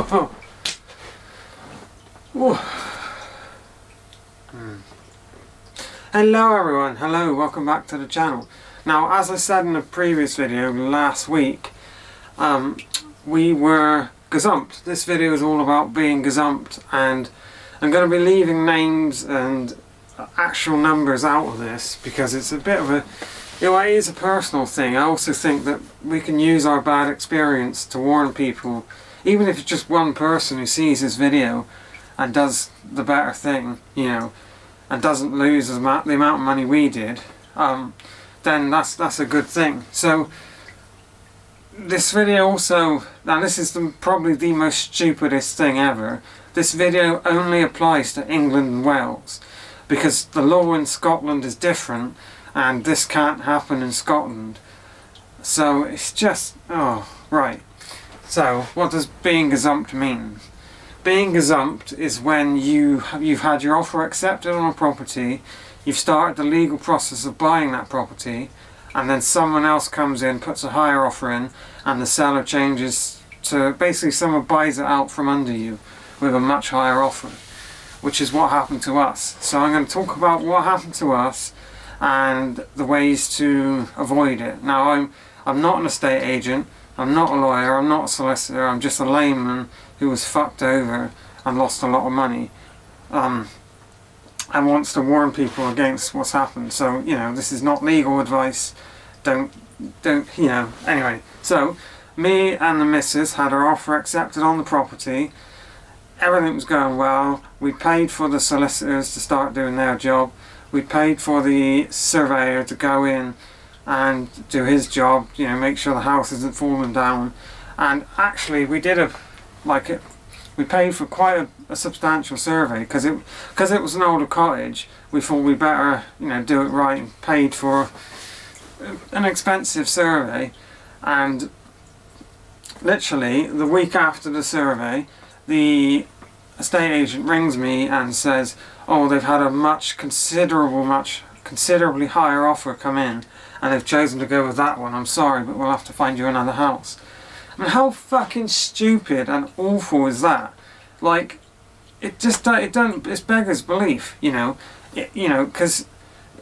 Hello everyone, hello, welcome back to the channel. Now, as I said in the previous video last week, we were gazumped. This video is all about being gazumped, and I'm going to be leaving names and actual numbers out of this because it's a bit of a, it is a personal thing. I also think that we can use our bad experience to warn people, even if it's just one person who sees this video and does the better thing, and doesn't lose the amount of money we did, then that's a good thing. So this video also, now this is probably the most stupidest thing ever. This video only applies to England and Wales because the law in Scotland is different and this can't happen in Scotland. So it's just, oh, right. So what does being gazumped mean? Being gazumped is when you've had your offer accepted on a property, you've started the legal process of buying that property, and then someone else comes in, puts a higher offer in, and the seller changes to, basically someone buys it out from under you with a much higher offer, which is what happened to us. So I'm going to talk about what happened to us and the ways to avoid it. Now, I'm not an estate agent, I'm not a lawyer, I'm not a solicitor, I'm just a layman who was fucked over and lost a lot of money, and wants to warn people against what's happened. So, this is not legal advice, don't, anyway. So, me and the missus had our offer accepted on the property, everything was going well, we paid for the solicitors to start doing their job, we paid for the surveyor to go in and do his job, make sure the house isn't falling down, and actually we did we paid for quite a substantial survey because it was an older cottage. We thought we better do it right and paid for an expensive survey. And literally the week after the survey, the estate agent rings me and says, oh, they've had a considerably higher offer come in and they've chosen to go with that one. I'm sorry, but we'll have to find you another house. I mean, how fucking stupid and awful is that? Like, it's beggars belief, because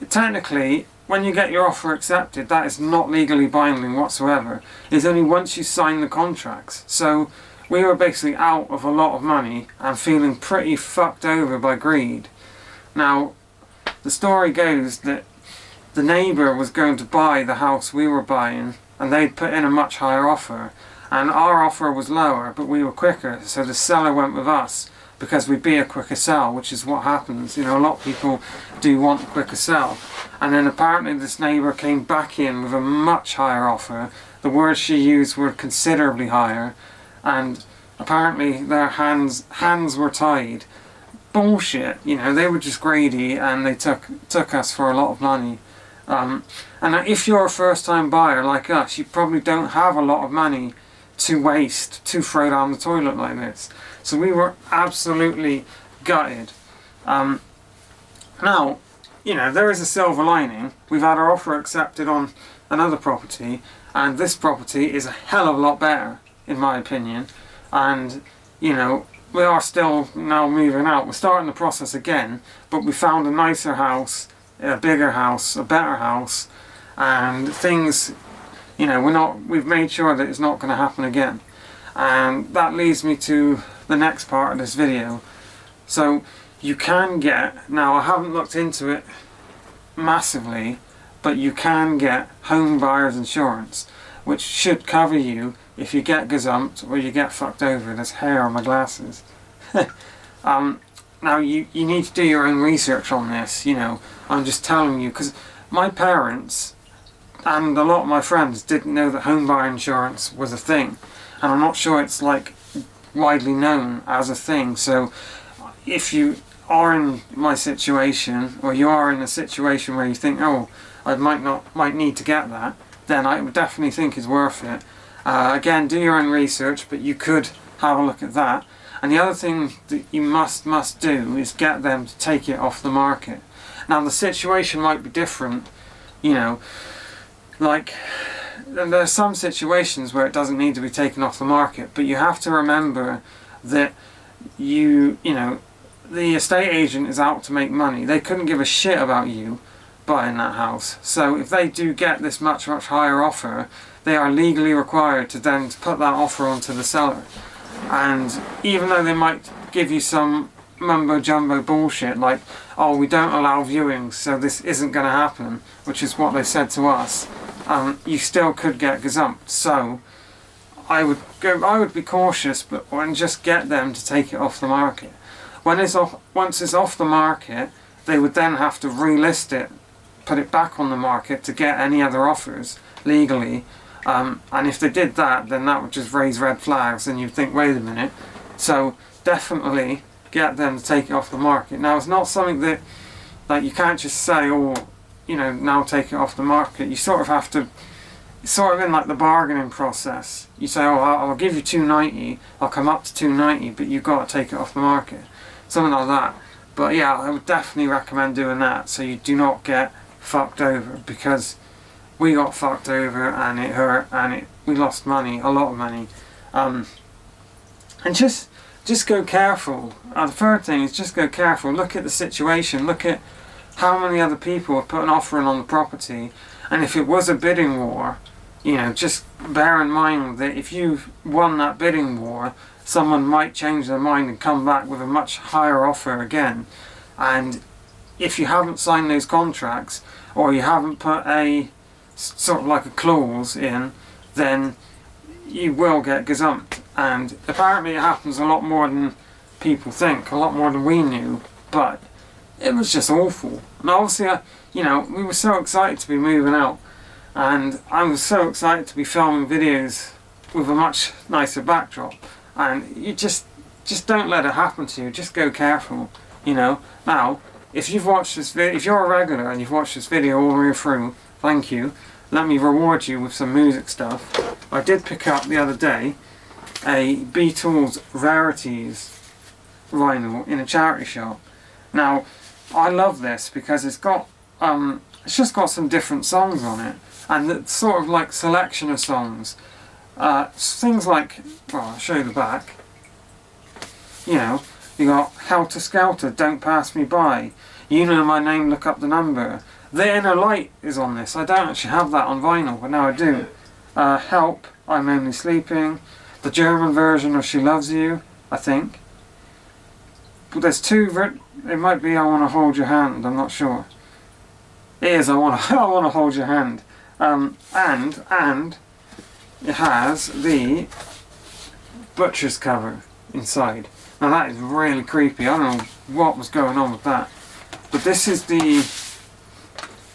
technically, when you get your offer accepted, that is not legally binding whatsoever. It's only once you sign the contracts. So, we were basically out of a lot of money and feeling pretty fucked over by greed. Now, the story goes that the neighbour was going to buy the house we were buying, and they'd put in a much higher offer. And our offer was lower, but we were quicker, so the seller went with us because we'd be a quicker sell, which is what happens. A lot of people do want a quicker sell. And then apparently this neighbour came back in with a much higher offer. The words she used were considerably higher, and apparently their hands were tied. Bullshit, they were just greedy and they took us for a lot of money. And if you're a first time buyer like us, you probably don't have a lot of money to waste to throw down the toilet like this. So we were absolutely gutted. Now, there is a silver lining. We've had our offer accepted on another property, and this property is a hell of a lot better, in my opinion. And, we are still now moving out. We're starting the process again, but we found a nicer house, a bigger house, a better house, and things, we've made sure that it's not going to happen again. And that leads me to the next part of this video. So you can get, now I haven't looked into it massively, but you can get home buyer's insurance, which should cover you if you get gazumped or you get fucked over. There's hair on my glasses. Now you need to do your own research on this, I'm just telling you, because my parents and a lot of my friends didn't know that home buyer insurance was a thing, and I'm not sure it's widely known as a thing. So if you are in my situation, or you are in a situation where you think, oh, I might need to get that, then I would definitely think it's worth it. Again, do your own research, but you could have a look at that. And the other thing that you must do is get them to take it off the market. Now the situation might be different, like there are some situations where it doesn't need to be taken off the market, but you have to remember that you know, the estate agent is out to make money. They couldn't give a shit about you buying that house. So if they do get this much higher offer, they are legally required to then put that offer onto the seller. And even though they might give you some mumbo jumbo bullshit like, oh, we don't allow viewings, so this isn't going to happen, which is what they said to us, you still could get gazumped. So I would be cautious, and just get them to take it off the market. Once it's off the market, they would then have to relist it, put it back on the market to get any other offers legally. And if they did that, then that would just raise red flags, and you'd think, wait a minute. So definitely get them to take it off the market. Now, it's not something that, like, you can't just say, oh, you know, now take it off the market. You sort of have to, sort of in like the bargaining process. You say, oh, I'll give you $290, I'll come up to $290, but you've got to take it off the market. Something like that. But yeah, I would definitely recommend doing that, so you do not get fucked over, because we got fucked over and it hurt, and we lost money, a lot of money. And just go careful. The third thing is just go careful. Look at the situation. Look at how many other people have put an offer in on the property, and if it was a bidding war, you know, just bear in mind that if you've won that bidding war, someone might change their mind and come back with a much higher offer again. And if you haven't signed those contracts, or you haven't put a sort of like a clause in, then you will get gazumped. And apparently it happens a lot more than people think, a lot more than we knew, but it was just awful. And obviously, you know, we were so excited to be moving out, and I was so excited to be filming videos with a much nicer backdrop, and you just don't let it happen to you. Just go careful, you know. Now, if you've watched this video, if you're a regular and you've watched this video all the way through, thank you. Let me reward you with some music stuff. I did pick up the other day a Beatles Rarities vinyl in a charity shop. Now, I love this because it's got it's just got some different songs on it, and it's sort of like selection of songs. Things like, well, I'll show you the back. You know, you got Helter Skelter, Don't Pass Me By, You Know My Name, Look Up the Number. The Inner Light is on this. I don't actually have that on vinyl, but now I do. Help, I'm Only Sleeping. The German version of She Loves You, I think. But there's two, it might be I Want to Hold Your Hand, I'm not sure. It is I Want to Hold Your Hand. And it has the Butcher's cover inside. Now that is really creepy. I don't know what was going on with that. But this is the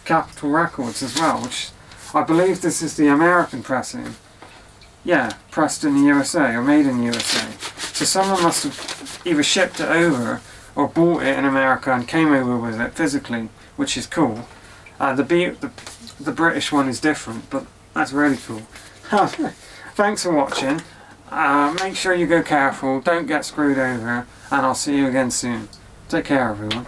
Capitol Records as well, which I believe this is the American pressing. Yeah, pressed in the USA or made in the USA. So someone must have either shipped it over or bought it in America and came over with it physically, which is cool. The British one is different, but that's really cool. Thanks for watching. Make sure you go careful, don't get screwed over, and I'll see you again soon. Take care, everyone.